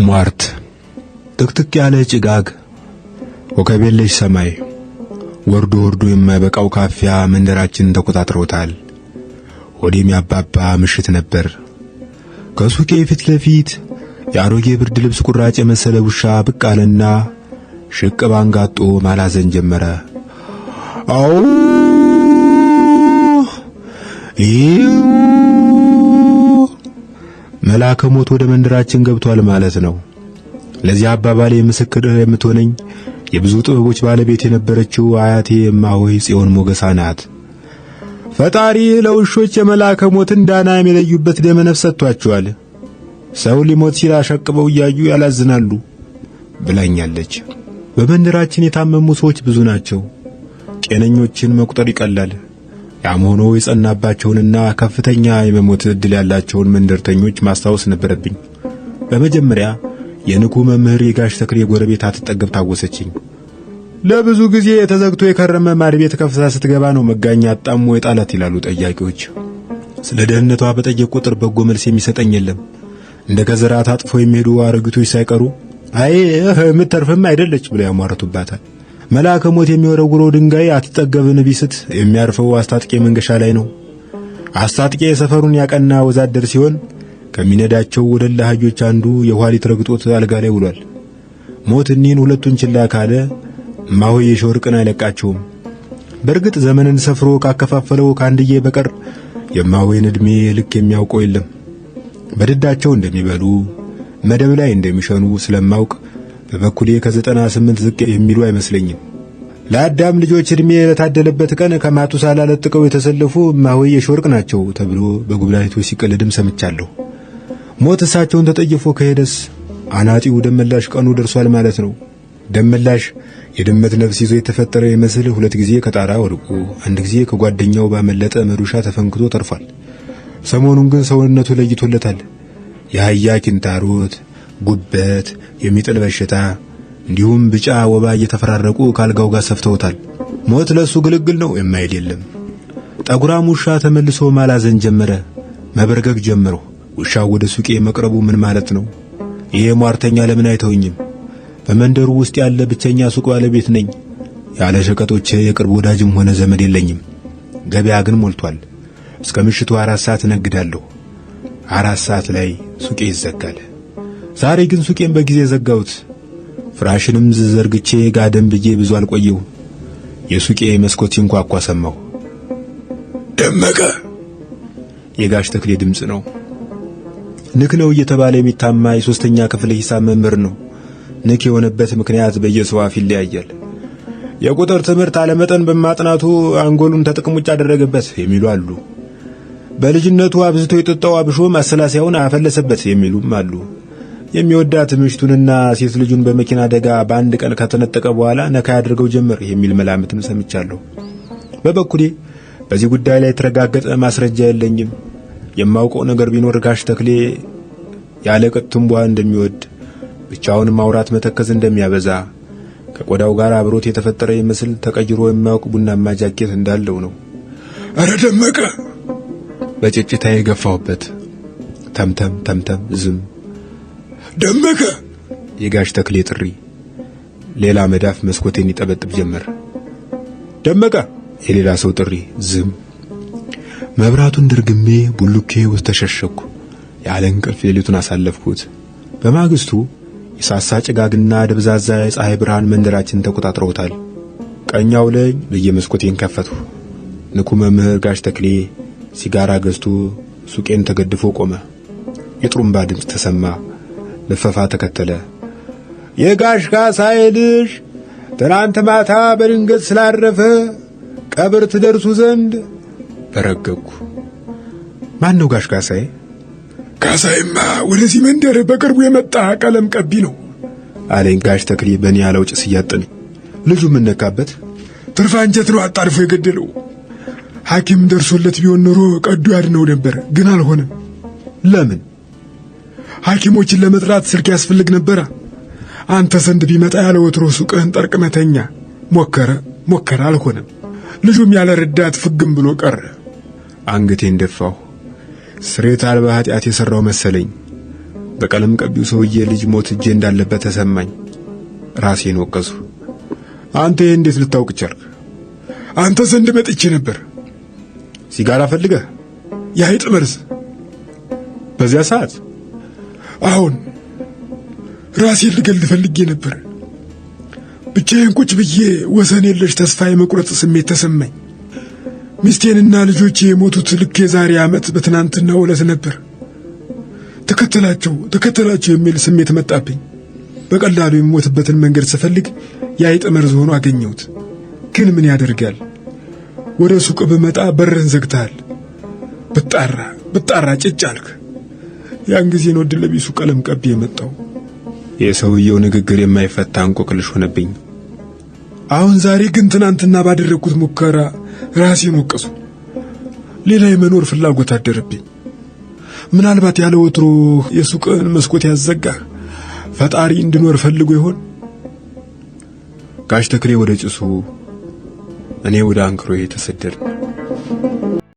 ሟርት ጥቅጥቅ ያለ ጭጋግ ኮከብ የለሽ ሰማይ ወርዶ ወርዶ የማይበቃው ካፊያ መንደራችንን ተቆጣጥሮታል። ሆዴም ያባባ ምሽት ነበር። ከሱቄ ፊት ለፊት የአሮጌ ብርድ ልብስ ቁራጭ የመሰለ ውሻ ብቅ አለና ሽቅብ አንጋጦ ማላዘን ጀመረ። አው መልአከ ሞት ወደ መንደራችን ገብቷል ማለት ነው። ለዚህ አባባሌ ምስክር የምትሆነኝ የብዙ ጥበቦች ባለቤት የነበረችው አያቴ እማሆይ ጽዮን ሞገሳ ናት። ፈጣሪ ለውሾች የመልአከ ሞትን ዳና የሚለዩበት ደመ ነፍስ ሰጥቷቸዋል። ሰው ሊሞት ሲል አሸቅበው እያዩ ያላዝናሉ ብላኛለች። በመንደራችን የታመሙ ሰዎች ብዙ ናቸው። ጤነኞችን መቁጠር ይቀላል። ያም ሆኖ የጸናባቸውንና ከፍተኛ የመሞት ዕድል ያላቸውን መንደርተኞች ማስታወስ ነበረብኝ። በመጀመሪያ የንኩ መምህር የጋሽ ተክሌ ጎረቤት አትጠገብ ታወሰችኝ። ለብዙ ጊዜ ተዘግቶ የከረመ ማር ቤት ከፍታ ስትገባ ነው መጋኛ አጣሞ የጣላት ይላሉ ጠያቂዎች። ስለ ደህንነቷ በጠየቅ ቁጥር በጎ መልስ የሚሰጠኝ የለም። እንደ ገዘራ ታጥፎ የሚሄዱ አረጋቶች ሳይቀሩ አይ የምትተርፍም አይደለች ብለው ያሟርቱባታል። መልአከ ሞት የሚወረውረው ድንጋይ አትጠገብን ቢስት የሚያርፈው አስታጥቄ መንገሻ ላይ ነው። አስታጥቄ የሰፈሩን ያቀና ወዛደር ሲሆን ከሚነዳቸው ወደላ አህዮች አንዱ የኋሊት ረግጦት አልጋ ላይ ውሏል። ሞት እኒህን ሁለቱን ችላ ካለ እማሆይ የሾርቅን አይለቃቸውም። በእርግጥ ዘመንን ሰፍሮ ካከፋፈለው ካንድዬ በቀር የእማሆይን ዕድሜ ልክ የሚያውቀው የለም። በድዳቸው እንደሚበሉ መደብ ላይ እንደሚሸኑ ስለማውቅ በበኩሌ ከ98 ዝቅ የሚሉ አይመስለኝም። ለአዳም ልጆች ዕድሜ ለታደለበት ቀን ከማቱሳላ ለጥቀው የተሰለፉ እማሆይ የሾርቅ ናቸው ተብሎ በጉብላይቶች ሲቀልድም ሰምቻለሁ። ሞት እሳቸውን ተጠይፎ ከሄደስ አናጢው ደመላሽ ቀኑ ደርሷል ማለት ነው። ደመላሽ የድመት ነፍስ ይዞ የተፈጠረ ይመስል ሁለት ጊዜ ከጣራ ወድቆ አንድ ጊዜ ከጓደኛው ባመለጠ መዶሻ ተፈንክቶ ተርፏል። ሰሞኑን ግን ሰውነቱ ለይቶለታል። የአህያ ኪንታሮት፣ ጉበት፣ የሚጥል በሽታ እንዲሁም ብጫ ወባ እየተፈራረቁ ካልጋው ጋር ሰፍተውታል። ሞት ለሱ ግልግል ነው የማይል የለም። ጠጉራም ውሻ ተመልሶ ማላዘን ጀመረ፣ መበርገግ ጀመረው። ውሻው ወደ ሱቄ መቅረቡ ምን ማለት ነው? ይሄ ሟርተኛ ለምን አይተውኝም? በመንደሩ ውስጥ ያለ ብቸኛ ሱቅ ባለቤት ነኝ። ያለ ሸቀጦቼ የቅርብ ወዳጅም ሆነ ዘመድ የለኝም። ገበያ ግን ሞልቷል። እስከ ምሽቱ 4 ሰዓት እነግዳለሁ። 4 ሰዓት ላይ ሱቄ ይዘጋል። ዛሬ ግን ሱቄን በጊዜ ዘጋሁት። ፍራሽንም ዘርግቼ ጋደም ብዬ ብዙ አልቆየሁ። የሱቄ መስኮት ሲንኳኳ ሰማሁ። ደመቀ! የጋሽ ተክሌ ድምጽ ነው። ንክ ነው እየተባለ የሚታማ የሶስተኛ ክፍል ሂሳብ መምህር ነው። ንክ የሆነበት ምክንያት በየሰው አፍ ይለያያል። የቁጥር ትምህርት አለመጠን በማጥናቱ አንጎሉን ተጥቅም ውጭ አደረገበት የሚሉ አሉ። በልጅነቱ አብዝቶ የጠጣው አብሾ ማሰላሰያውን አፈለሰበት የሚሉም አሉ። የሚወዳት ምሽቱንና ሴት ልጁን በመኪና አደጋ በአንድ ቀን ከተነጠቀ በኋላ ነካ ያድርገው ጀመር የሚል መላምትም ሰምቻለሁ። በበኩሌ በዚህ ጉዳይ ላይ የተረጋገጠ ማስረጃ የለኝም። የማውቀው ነገር ቢኖር ጋሽ ተክሌ ያለ ቅጥ ትንቧ እንደሚወድ፣ ብቻውን ማውራት መተከዝ እንደሚያበዛ፣ ከቆዳው ጋር አብሮት የተፈጠረ ይመስል ተቀይሮ የማያውቅ ቡናማ ጃኬት እንዳለው ነው። አረ ደመቀ! በጭጭታ የገፋውበት ተምተም ተምተም ዝም። ደመቀ! የጋሽ ተክሌ ጥሪ ሌላ መዳፍ መስኮቴን ይጠበጥብ ጀመር። ደመቀ! የሌላ ሰው ጥሪ ዝም። መብራቱን ድርግሜ ቡልኬ ውስጥ ተሸሸኩ። ያለ እንቅልፍ ሌሊቱን አሳለፍኩት። በማግስቱ የሳሳ ጭጋግና ደብዛዛ የፀሐይ ብርሃን መንደራችን ተቆጣጥረውታል። ቀኛው ላይ በየመስኮቴን ከፈትሁ። ንኩ መምህር ጋሽ ተክሌ ሲጋራ ገዝቶ ሱቄን ተገድፎ ቆመ። የጥሩምባ ድምፅ ተሰማ። ልፈፋ ተከተለ። የጋሽ ካሳዬ ልጅ ትናንት ማታ በድንገት ስላረፈ ቀብር ትደርሱ ዘንድ በረገኩ። ማን ነው ጋሽ ካሳዬ? ካሳዬማ ወደዚህ መንደር በቅርቡ የመጣ ቀለም ቀቢ ነው አለኝ ጋሽ ተክሌ በእኔ ያለው ጭስ እያጠነኝ። ልጁ ምን ነካበት? ትርፍ አንጀት ነው አጣርፎ የገደለው። ሐኪም ደርሶለት ቢሆን ኖሮ ቀዶ ያድነው ነበር፣ ግን አልሆነም። ለምን? ሐኪሞችን ለመጥራት ስልክ ያስፈልግ ነበር። አንተ ዘንድ ቢመጣ ያለ ወትሮ ሱቅህን ጠርቅመተኛ ሞከረ፣ አልሆነም። ልጁም ያለ ረዳት ፍግም ብሎ ቀረ። አንገቴን ደፋሁ። ስሬት አልባ ኃጢአት የሠራው መሰለኝ። በቀለም ቀቢው ሰውዬ ልጅ ሞት እጄ እንዳለበት ተሰማኝ። ራሴን ወቀሱ። አንተ እንዴት ልታውቅ ቻልክ? አንተ ዘንድ መጥቼ ነበር። ሲጋራ ፈልገህ? የአይጥ መርዝ። በዚያ ሰዓት? አሁን ራሴን ልገል ፈልጌ ነበር። ብቻዬን ቁጭ ብዬ ወሰን የለሽ ተስፋ የመቁረጥ ስሜት ተሰማኝ። ሚስቴንና ልጆቼ የሞቱት ልክ የዛሬ ዓመት በትናንትናው ዕለት ነበር። ተከተላቸው የሚል ስሜት መጣብኝ። በቀላሉ የምሞትበትን መንገድ ስፈልግ የአይጥ መርዝ ሆኖ አገኘሁት። ግን ምን ያደርጋል፣ ወደ ሱቅ ብመጣ በርን ዘግተሃል። ብጣራ ጭጭ አልክ። ያን ጊዜ ነው ዕድለ ቢሱ ቀለም ቀቢ የመጣው። የሰውየው ንግግር የማይፈታ እንቆቅልሽ ሆነብኝ። አሁን ዛሬ ግን ትናንትና ባደረግኩት ሙከራ ራሴን ወቀሱ። ሌላ የመኖር ፍላጎት አደረብኝ። ምናልባት ያለ ወትሮ የሱቅን መስኮት ያዘጋህ ፈጣሪ እንድኖር ፈልጎ ይሆን? ጋሽ ተክሌ ወደ ጭሱ፣ እኔ ወደ አንክሮዬ ተሰደድን።